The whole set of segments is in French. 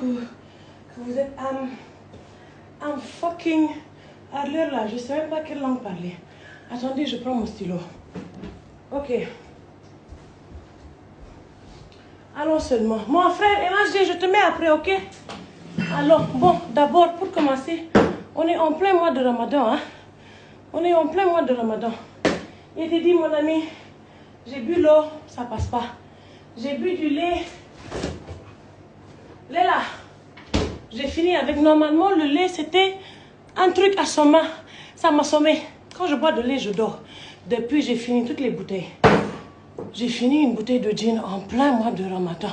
que vous êtes I'm fucking à l'heure là, je sais même pas quelle langue parler. Attendez, je prends mon stylo. Ok. Allons seulement. Mon frère, MHD, je te mets après, ok? Alors, bon, d'abord, pour commencer, on est en plein mois de Ramadan, hein? On est en plein mois de Ramadan. Il te dit, mon ami, j'ai bu l'eau, ça passe pas. J'ai bu du lait. Lait là. J'ai fini avec, normalement, le lait, c'était un truc assommant. Ça m'a assommé. Quand je bois de lait, je dors. Depuis, j'ai fini toutes les bouteilles. J'ai fini une bouteille de gin en plein mois de Ramadan.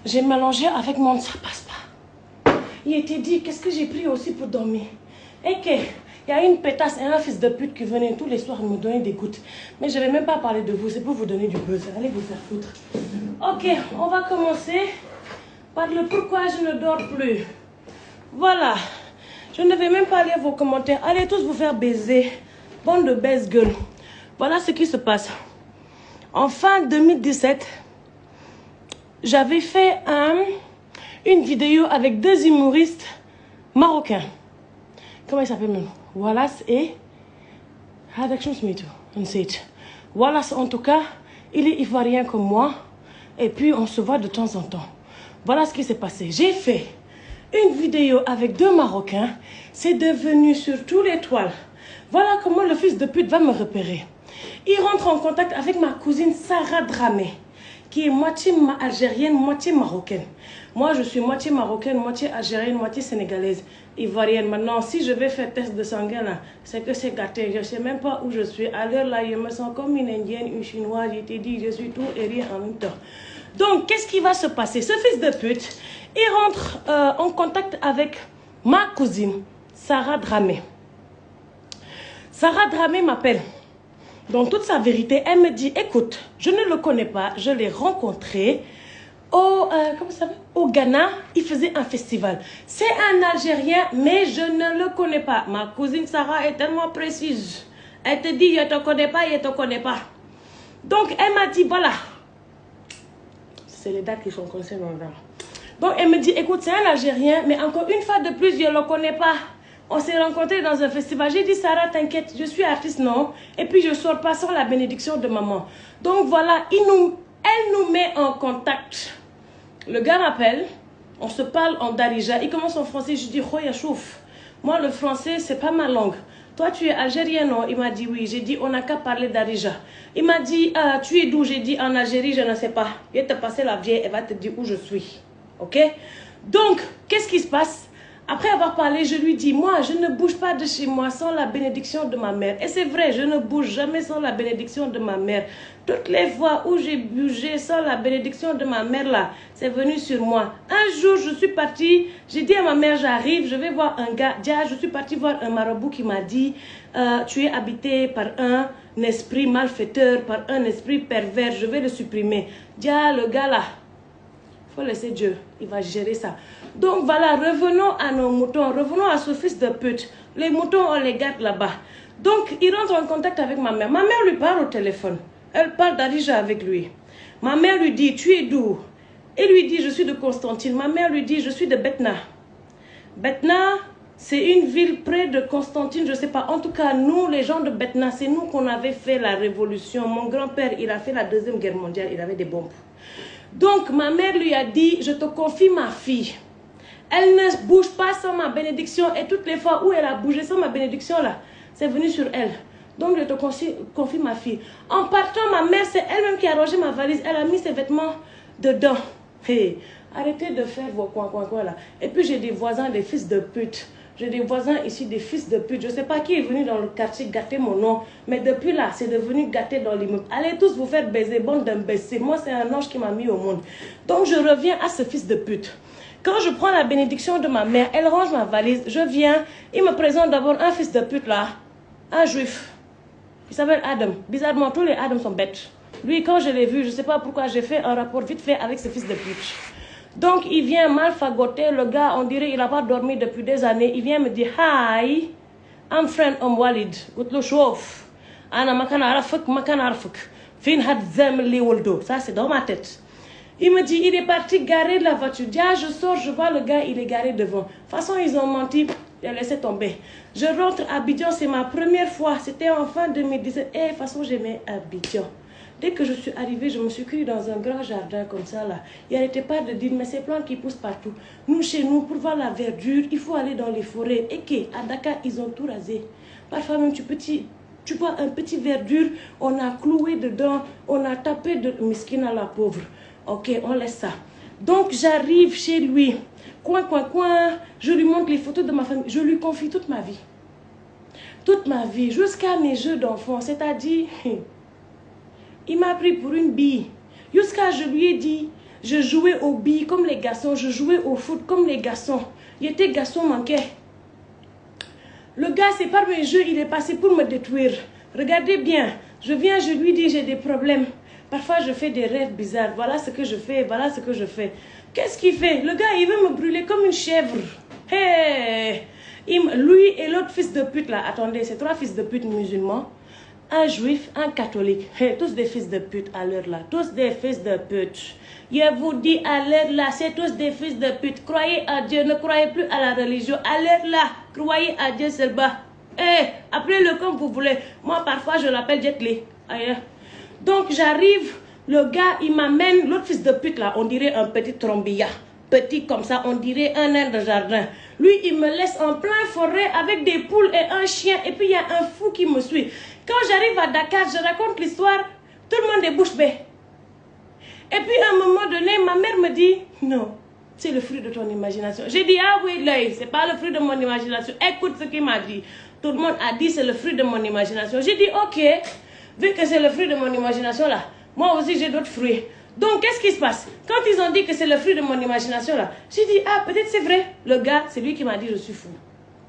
J'ai mélangé avec mon... Ça passe pas. Il était dit, qu'est-ce que j'ai pris aussi pour dormir? Et que, il y a une pétasse et un fils de pute qui venait tous les soirs me donner des gouttes. Mais je ne vais même pas parler de vous, c'est pour vous donner du buzz. Allez vous faire foutre. Ok, on va commencer par le pourquoi je ne dors plus. Voilà. Je ne vais même pas lire vos commentaires. Allez tous vous faire baiser. Bande de baise-gueule. Voilà ce qui se passe. En fin 2017, j'avais fait une vidéo avec deux humoristes marocains. Comment ils s'appellent même? Wallace et... Wallace, en tout cas, il est ivoirien comme moi. Et puis, on se voit de temps en temps. Voilà ce qui s'est passé. J'ai fait une vidéo avec deux Marocains. C'est devenu sur tous les toiles. Voilà comment le fils de pute va me repérer. Il rentre en contact avec ma cousine Sarah Dramé, qui est moitié algérienne, moitié marocaine. Moi, je suis moitié marocaine, moitié algérienne, moitié sénégalaise, ivoirienne. Maintenant, si je vais faire test de sanguin, là, c'est que c'est gâté. Je ne sais même pas où je suis. À l'heure là, je me sens comme une indienne, une chinoise. Je t'ai dit, je suis tout et rien en même temps. Donc, qu'est-ce qui va se passer? Ce fils de pute, il rentre en contact avec ma cousine, Sarah Dramé. Sarah Dramé m'appelle. Dans toute sa vérité, elle me dit, écoute, je ne le connais pas, je l'ai rencontré au Ghana, il faisait un festival. C'est un Algérien, mais je ne le connais pas. Ma cousine Sarah est tellement précise. Elle te dit, je ne te connais pas, je ne te connais pas. Donc, elle m'a dit, voilà. C'est les dates qui sont concernées. Donc, elle me dit, écoute, c'est un Algérien, mais encore une fois de plus, je ne le connais pas. On s'est rencontrés dans un festival. J'ai dit, Sarah, t'inquiète, je suis artiste, non? Et puis, je ne sors pas sans la bénédiction de maman. Donc, voilà, elle nous met en contact. Le gars m'appelle, on se parle en darija. Il commence en français, je dis, Khoya chouf. Moi, le français, c'est pas ma langue. Toi, tu es algérien, non? Il m'a dit oui. J'ai dit, on n'a qu'à parler darija. Il m'a dit, tu es d'où? J'ai dit, en Algérie, je ne sais pas. Je vais te passer la vieille, elle va te dire où je suis. Ok? Donc, qu'est-ce qui se passe? Après avoir parlé, je lui dis, moi, je ne bouge pas de chez moi sans la bénédiction de ma mère. Et c'est vrai, je ne bouge jamais sans la bénédiction de ma mère. Toutes les fois où j'ai bougé sans la bénédiction de ma mère, là, c'est venu sur moi. Un jour, je suis partie, j'ai dit à ma mère, j'arrive, je vais voir un gars. Dia, je suis partie voir un marabout qui m'a dit, tu es habité par un esprit malfaiteur, par un esprit pervers, je vais le supprimer. Dia, le gars là, il faut laisser Dieu, il va gérer ça. Donc voilà, revenons à nos moutons, revenons à ce fils de pute. Les moutons, on les garde là-bas. Donc, il rentre en contact avec ma mère. Ma mère lui parle au téléphone. Elle parle d'Arija avec lui. Ma mère lui dit, tu es d'où? Il lui dit, je suis de Constantine. Ma mère lui dit, je suis de Betna. Betna, c'est une ville près de Constantine, je ne sais pas. En tout cas, nous, les gens de Betna, c'est nous qu'on avait fait la révolution. Mon grand-père, il a fait la Deuxième Guerre mondiale, il avait des bombes. Donc, ma mère lui a dit, je te confie ma fille. Elle ne bouge pas sans ma bénédiction. Et toutes les fois où elle a bougé sans ma bénédiction, là, c'est venu sur elle. Donc, je te confie ma fille. En partant, ma mère, c'est elle-même qui a rangé ma valise. Elle a mis ses vêtements dedans. Hey, arrêtez de faire vos coins là. Et puis, j'ai des voisins, des fils de pute. J'ai des voisins ici, des fils de pute. Je ne sais pas qui est venu dans le quartier gâter mon nom. Mais depuis là, c'est devenu gâté dans l'immeuble. Allez tous vous faire baiser, bande d'imbéciles. Moi, c'est un ange qui m'a mis au monde. Donc, je reviens à ce fils de pute. Quand je prends la bénédiction de ma mère, elle range ma valise, je viens, il me présente d'abord un fils de pute là, un juif. Il s'appelle Adam. Bizarrement, tous les Adam sont bêtes. Lui, quand je l'ai vu, je ne sais pas pourquoi j'ai fait un rapport vite fait avec ce fils de pute. Donc, il vient mal fagoter, le gars, on dirait il n'a pas dormi depuis des années. Il vient me dire, hi, I'm friend Walid. Goutlo chouf. Ana makana arafuk, makana arafuk. Fin had zem li woldo. Ça, c'est dans ma tête. Il me dit, il est parti garer la voiture. Ah, je sors, je vois le gars, il est garé devant. De toute façon, ils ont menti. J'ai laissé tomber. Je rentre à Abidjan, c'est ma première fois. C'était en fin 2017. Et de toute façon, j'aimais Abidjan. Dès que je suis arrivée, je me suis cueillie dans un grand jardin comme ça là. Il n'arrêtait pas de dire, mais ces plantes qui poussent partout. Nous, chez nous, pour voir la verdure, il faut aller dans les forêts. Et qu'à Dakar, ils ont tout rasé. Parfois même, tu vois un petit verdure, on a cloué dedans, on a tapé de miskine à la pauvre. Ok, on laisse ça. Donc, j'arrive chez lui. Coin, je lui montre les photos de ma famille. Je lui confie toute ma vie. Toute ma vie, jusqu'à mes jeux d'enfant. C'est-à-dire, il m'a pris pour une bille. Jusqu'à je lui ai dit, je jouais aux billes comme les garçons, je jouais au foot comme les garçons. Il était garçon manqué. Le gars, c'est par mes jeux, il est passé pour me détruire. Regardez bien, je viens, je lui dis, j'ai des problèmes. Parfois, je fais des rêves bizarres. Voilà ce que je fais, voilà ce que je fais. Qu'est-ce qu'il fait? Le gars, il veut me brûler comme une chèvre. Hey! Lui et l'autre fils de pute, là. Attendez, c'est 3 fils de pute musulmans. Un juif, un catholique. Hey, tous des fils de pute à l'heure là. Tous des fils de pute. Je vous dis à l'heure là, c'est tous des fils de pute. Croyez à Dieu, ne croyez plus à la religion. À l'heure là, croyez à Dieu seulement. Hey, appelez-le comme vous voulez. Moi, parfois, je l'appelle Jet Li. Aïe. Donc, j'arrive, le gars, il m'amène, l'autre fils de pute là, on dirait un petit trombilla. Petit comme ça, on dirait un nain de jardin. Lui, il me laisse en plein forêt avec des poules et un chien. Et puis, il y a un fou qui me suit. Quand j'arrive à Dakar, je raconte l'histoire, tout le monde est bouche bée. Et puis, à un moment donné, ma mère me dit, non, c'est le fruit de ton imagination. J'ai dit, ah oui, l'œil, c'est pas le fruit de mon imagination. Écoute ce qu'il m'a dit. Tout le monde a dit, c'est le fruit de mon imagination. J'ai dit, ok, vu que c'est le fruit de mon imagination là, moi aussi j'ai d'autres fruits. Donc, qu'est-ce qui se passe? Quand ils ont dit que c'est le fruit de mon imagination là, j'ai dit, ah, peut-être c'est vrai. Le gars, c'est lui qui m'a dit, je suis fou.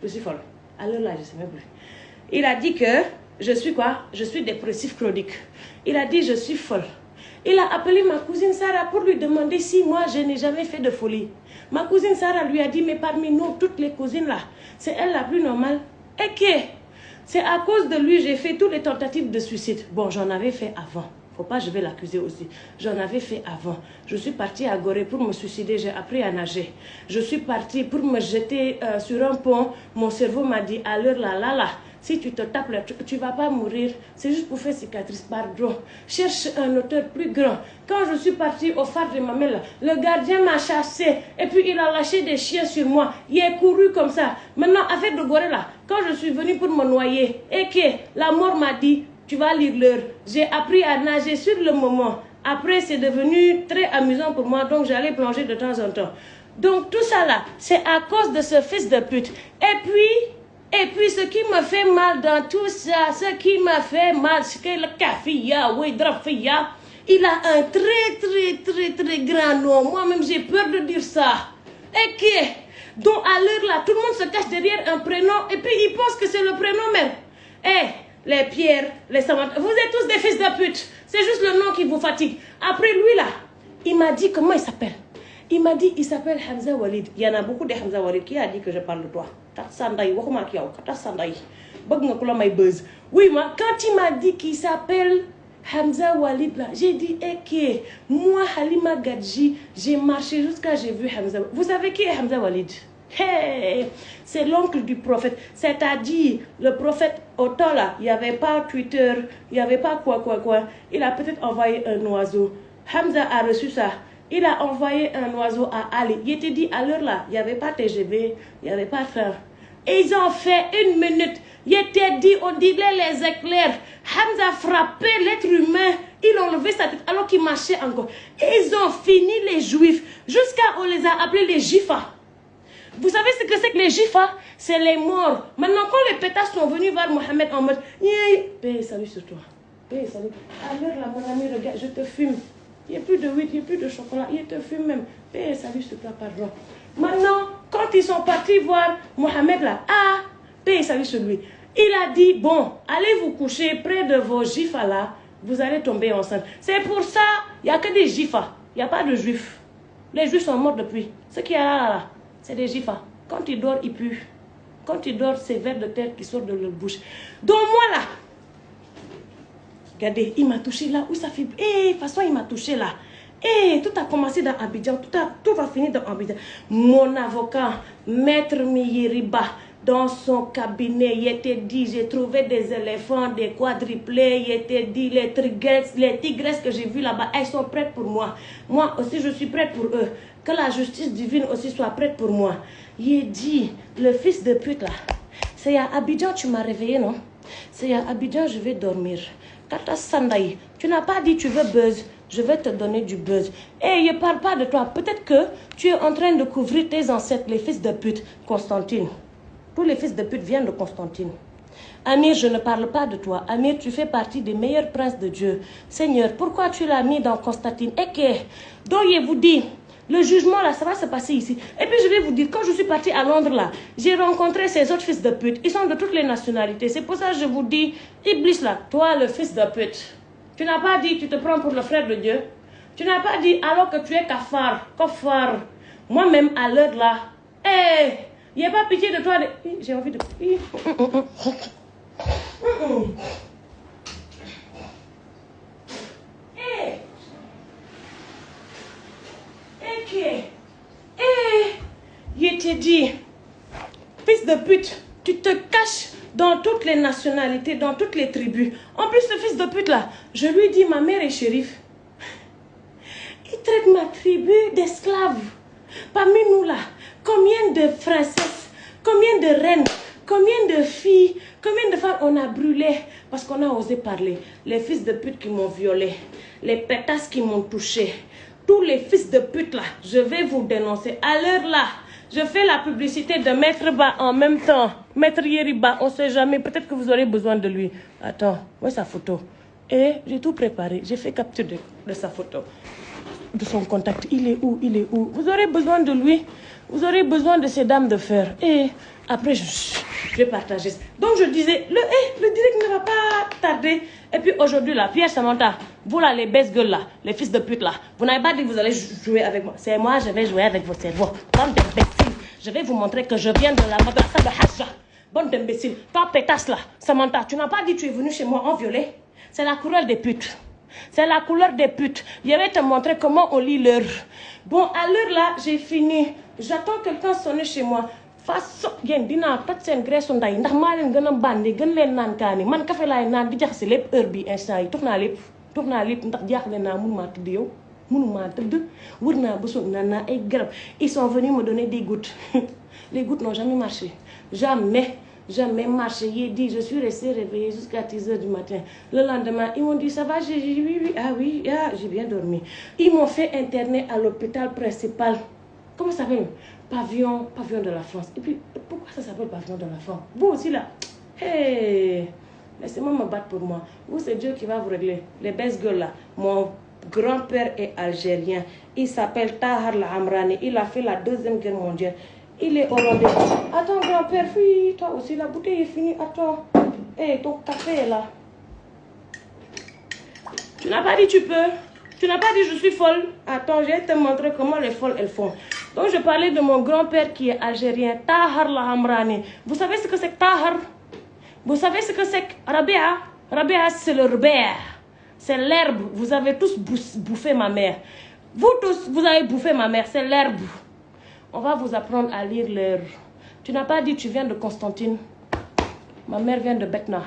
Je suis folle. Alors là, je ne sais même plus. Il a dit que je suis quoi? Je suis dépressif chronique. Il a dit, je suis folle. Il a appelé ma cousine Sarah pour lui demander si moi, je n'ai jamais fait de folie. Ma cousine Sarah lui a dit, mais parmi nous, toutes les cousines là, c'est elle la plus normale. Et que c'est à cause de lui, j'ai fait toutes les tentatives de suicide. Bon, j'en avais fait avant. Faut pas, je vais l'accuser aussi. J'en avais fait avant. Je suis partie à Gorée pour me suicider. J'ai appris à nager. Je suis partie pour me jeter sur un pont. Mon cerveau m'a dit, à l'heure là, si tu te tapes là, tu vas pas mourir. C'est juste pour faire cicatrice. Pardon. Cherche un auteur plus grand. Quand je suis partie au phare de Mamel, le gardien m'a chassé. Et puis il a lâché des chiens sur moi. Il est couru comme ça. Maintenant, affaire de Gorée là, quand je suis venue pour me noyer, et que la mort m'a dit, tu vas lire l'heure. J'ai appris à nager sur le moment. Après, c'est devenu très amusant pour moi, donc j'allais plonger de temps en temps. Donc tout ça là, c'est à cause de ce fils de pute. Et puis ce qui me fait mal dans tout ça, ce qui m'a fait mal, c'est que le Kafia, Ouedrafia, il a un très grand nom. Moi-même, j'ai peur de dire ça. Et que, donc à l'heure là, tout le monde se cache derrière un prénom, et puis ils pensent que c'est le prénom même. Les Pierre, les Samantha, vous êtes tous des fils de pute. C'est juste le nom qui vous fatigue. Après lui là, il m'a dit comment il s'appelle. Il m'a dit il s'appelle Hamza Walid. Il y en a beaucoup de Hamza Walid qui a dit que je parle de toi. Oui, moi, quand il m'a dit qu'il s'appelle Hamza Walid là, j'ai dit ok, moi Halima Gadji, j'ai marché jusqu'à j'ai vu Hamza. Vous savez qui est Hamza Walid? Hey, c'est l'oncle du prophète. C'est-à-dire, le prophète, au temps là, il n'y avait pas Twitter, il n'y avait pas quoi. Il a peut-être envoyé un oiseau. Hamza a reçu ça. Il a envoyé un oiseau à Ali. Il était dit, à l'heure là, il n'y avait pas TGV, il n'y avait pas train. Et ils ont fait 1 minute. Il était dit, on dirait les éclairs. Hamza frappait l'être humain. Il a enlevé sa tête alors qu'il marchait encore. Et ils ont fini les juifs. Jusqu'à on les a appelés les Jifa. Vous savez ce que c'est que les Jifa? C'est les morts. Maintenant, quand les pétasses sont venus voir Mohamed en mode, paix, salut sur toi. Paix, salut. Alors là, mon ami, regarde, je te fume. Il n'y a plus de huîtres, il n'y a plus de chocolat, il te fume même. Paix, salut sur toi, pardon. Maintenant, quand ils sont partis voir Mohamed là, paix, salut sur lui. Il a dit, bon, allez vous coucher près de vos Jifa là, vous allez tomber enceinte. C'est pour ça, il n'y a que des Jifa, il n'y a pas de juifs. Les juifs sont morts depuis. Ce qui est là, c'est des Jifa. Quand ils dorment, ils puent. Quand ils dorment, c'est vers de terre qui sortent de leur bouche. Donc moi là, regardez, il m'a touché là où ça fait. De toute façon, il m'a touché là. Et tout a commencé dans Abidjan, tout va finir dans Abidjan. Mon avocat, Maître Miyiriba, dans son cabinet, il était dit, j'ai trouvé des éléphants, des quadruplés, il était dit, les tigresses que j'ai vues là-bas, elles sont prêtes pour moi. Moi aussi, je suis prête pour eux. Que la justice divine aussi soit prête pour moi. Il dit, le fils de pute là, c'est à Abidjan tu m'as réveillé, non? C'est à Abidjan je vais dormir. Kata Sandaï, tu n'as pas dit tu veux buzz, je vais te donner du buzz. Et je ne parle pas de toi, peut-être que tu es en train de couvrir tes ancêtres, les fils de pute. Constantine, tous les fils de pute viennent de Constantine. Amir, je ne parle pas de toi. Amir, tu fais partie des meilleurs princes de Dieu. Seigneur, pourquoi tu l'as mis dans Constantine? Et que, donc je vous dis, le jugement là, ça va se passer ici. Et puis je vais vous dire, quand je suis partie à Londres là, j'ai rencontré ces autres fils de pute. Ils sont de toutes les nationalités. C'est pour ça que je vous dis, Iblis là, toi le fils de pute. Tu n'as pas dit, tu te prends pour le frère de Dieu. Tu n'as pas dit, alors que tu es kafar. Moi-même à l'heure là, il n'y a pas pitié de toi. J'ai envie de... Je t'ai dit, fils de pute, tu te caches dans toutes les nationalités, dans toutes les tribus. En plus, ce fils de pute là, je lui dis, ma mère est shérif. Il traite ma tribu d'esclaves. Parmi nous là, combien de princesses, combien de reines, combien de filles, combien de femmes on a brûlé parce qu'on a osé parler. Les fils de pute qui m'ont violé, les pétasses qui m'ont touché, tous les fils de pute là, je vais vous dénoncer. À l'heure là, je fais la publicité de Maître Ba en même temps. Maître Yeriba, on ne sait jamais, peut-être que vous aurez besoin de lui. Attends, où est sa photo? Et j'ai tout préparé, j'ai fait capture de sa photo, de son contact. Il est où? Il est où? Vous aurez besoin de lui, vous aurez besoin de ces dames de fer. Et après, je vais partager. Donc je disais, le direct ne va pas tarder. Et puis aujourd'hui là, Pierre Samantha, vous là, les best girls là, les fils de pute là, vous n'avez pas dit que vous allez jouer avec moi. C'est moi, je vais jouer avec vos cerveaux. Bande d'imbéciles, je vais vous montrer que je viens de la madrasa de Hajja. Bande d'imbéciles, toi pétasse là, Samantha, tu n'as pas dit que tu es venu chez moi en violet. C'est la couleur des putes. C'est la couleur des putes. Je vais te montrer comment on lit l'heure. Bon, à l'heure là, j'ai fini. J'attends quelqu'un sonner chez moi. Façon, yéen dinaa toj seen graisse nday ndax maa leen gën a bandi gën leen naan kaani man café laay naan di jaxase lépp heure bi instant yi tux naa lépp ndax jaaxle naa mënumaa tëdd yow mënumaa tëdd wër naa ba sonn naan naa ay garab. Ils sont venus me donner des gouttes. Les gouttes n'ont jamais marché. Jamais marché. J'ai dit, je suis restée réveillée jusqu'à 10h du matin. Le lendemain, ils m'ont dit, ça va? J'ai dit, oui, j'ai bien dormi. Ils m'ont fait interner à l'hôpital principal. Comment ça s'appelle? Pavillon de la France. Et puis, pourquoi ça s'appelle pavillon de la France? Vous aussi là, hey, laissez-moi me battre pour moi. Vous, c'est Dieu qui va vous régler. Les best girls là, mon grand-père est algérien. Il s'appelle Tahar Hamrani. Il a fait la Deuxième Guerre mondiale. Il est hollandais. Attends, grand-père, oui, toi aussi, la bouteille est finie. Attends. Hé, ton café est là. Tu n'as pas dit tu peux. Tu n'as pas dit je suis folle. Attends, je vais te montrer comment les folles, elles font. Donc, je parlais de mon grand-père qui est algérien, Tahar Hamrani. Vous savez ce que c'est que Tahar? Vous savez ce que c'est que Rabia? Rabia, c'est le rebère. C'est l'herbe. Vous avez tous bouffé ma mère. Vous tous, vous avez bouffé ma mère. C'est l'herbe. On va vous apprendre à lire l'heure. Tu n'as pas dit tu viens de Constantine. Ma mère vient de Betna.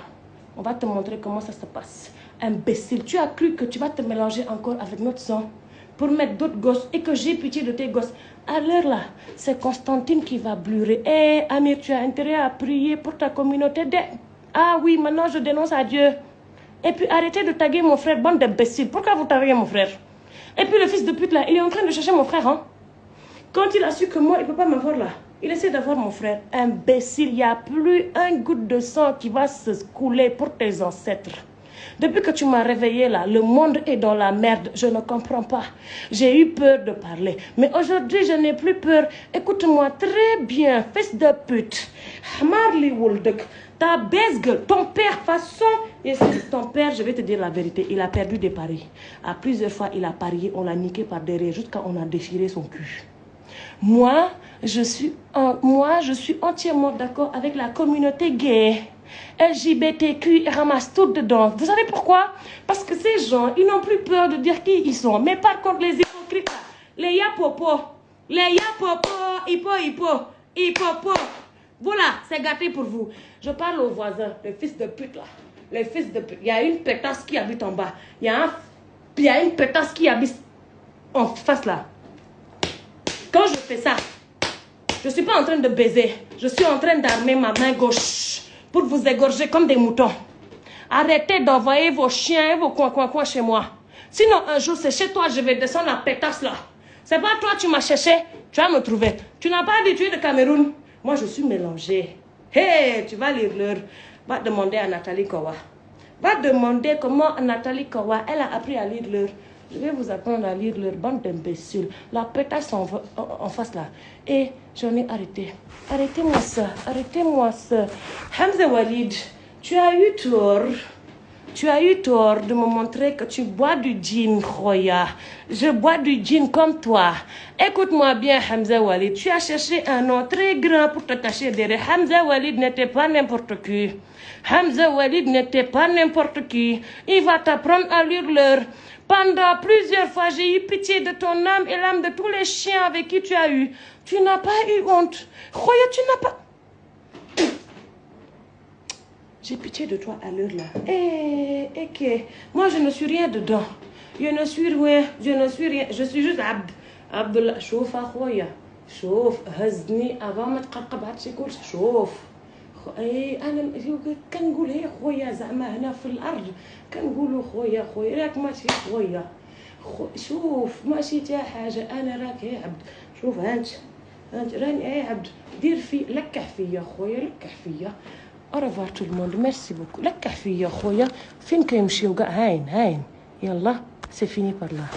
On va te montrer comment ça se passe. Imbécile, tu as cru que tu vas te mélanger encore avec notre sang pour mettre d'autres gosses et que j'ai pitié de tes gosses. À l'heure là, c'est Constantine qui va blurer. Eh, Amir, tu as intérêt à prier pour ta communauté. Ah oui, maintenant je dénonce à Dieu. Et puis arrêtez de taguer mon frère, bande d'imbéciles. Pourquoi vous taguez mon frère? Et puis le fils de pute là, il est en train de chercher mon frère, hein? Quand il a su que moi, il ne peut pas m'avoir là, il essaie d'avoir mon frère. Imbécile, il n'y a plus un goutte de sang qui va se couler pour tes ancêtres. Depuis que tu m'as réveillé là, le monde est dans la merde. Je ne comprends pas. J'ai eu peur de parler. Mais aujourd'hui, je n'ai plus peur. Écoute-moi très bien, fils de pute. Marley Woldek, ta baisse gueule, ton père, façon. Et c'est ton père, je vais te dire la vérité, il a perdu des paris. À plusieurs fois, il a parié, on l'a niqué par derrière, jusqu'à on a déchiré son cul. Moi, je suis entièrement d'accord avec la communauté gay. LGBTQ, ils ramassent tout dedans. Vous savez pourquoi? Parce que ces gens, ils n'ont plus peur de dire qui ils sont. Mais par contre, les hypocrites là. Les yapopo. Les yapopo. Hippo. Voilà, c'est gâté pour vous. Je parle aux voisins, les fils de pute là. Les fils de pute. Il y a une pétasse qui habite en bas. Il y a une pétasse qui habite en face là. Quand je fais ça, je ne suis pas en train de baiser. Je suis en train d'armer ma main gauche pour vous égorger comme des moutons. Arrêtez d'envoyer vos chiens et vos coins chez moi. Sinon, un jour, c'est chez toi, je vais descendre la pétasse là. C'est pas toi, tu m'as cherché, tu vas me trouver. Tu n'as pas dit tu es de Cameroun. Moi, je suis mélangée. Hé, tu vas lire l'heure. Va demander à Nathalie Kowa. Va demander comment Nathalie Kowa, elle a appris à lire l'heure. Je vais vous apprendre à lire leur bande d'imbéciles. La pétasse en face là. Et j'en ai arrêté. Arrêtez-moi ça. Arrêtez-moi ça. Hamza Walid, tu as eu tort. Tu as eu tort de me montrer que tu bois du gin, Khoya. Je bois du gin comme toi. Écoute-moi bien, Hamza Walid. Tu as cherché un nom très grand pour te cacher derrière. Hamza Walid n'était pas n'importe qui. Hamza Walid n'était pas n'importe qui. Il va t'apprendre à lire l'heure. Pendant plusieurs fois, j'ai eu pitié de ton âme et l'âme de tous les chiens avec qui tu as eu. Tu n'as pas eu honte. Khoya, tu n'as pas... J'ai pitié de toi à l'heure là. Ok. Moi, je ne suis rien dedans. Je ne suis rien. Je suis juste Abd. Abdullah. شوف أخويا. شوف هزني avant ما تقرقب هادشي كلشي. شوف. أنا كنقول هي خويا زعما هنا في الأرض كنقولوا خويا راك ماشي خويا. شوف ماشي تا حاجة أنا راك يا عبد. شوف هانت راني يا عبد دير في لكح فيا خويا لكح فيا. Au revoir tout le monde, merci beaucoup. لكح فيا خويا فين كيمشيو كاع هاين. يلا c'est fini par là.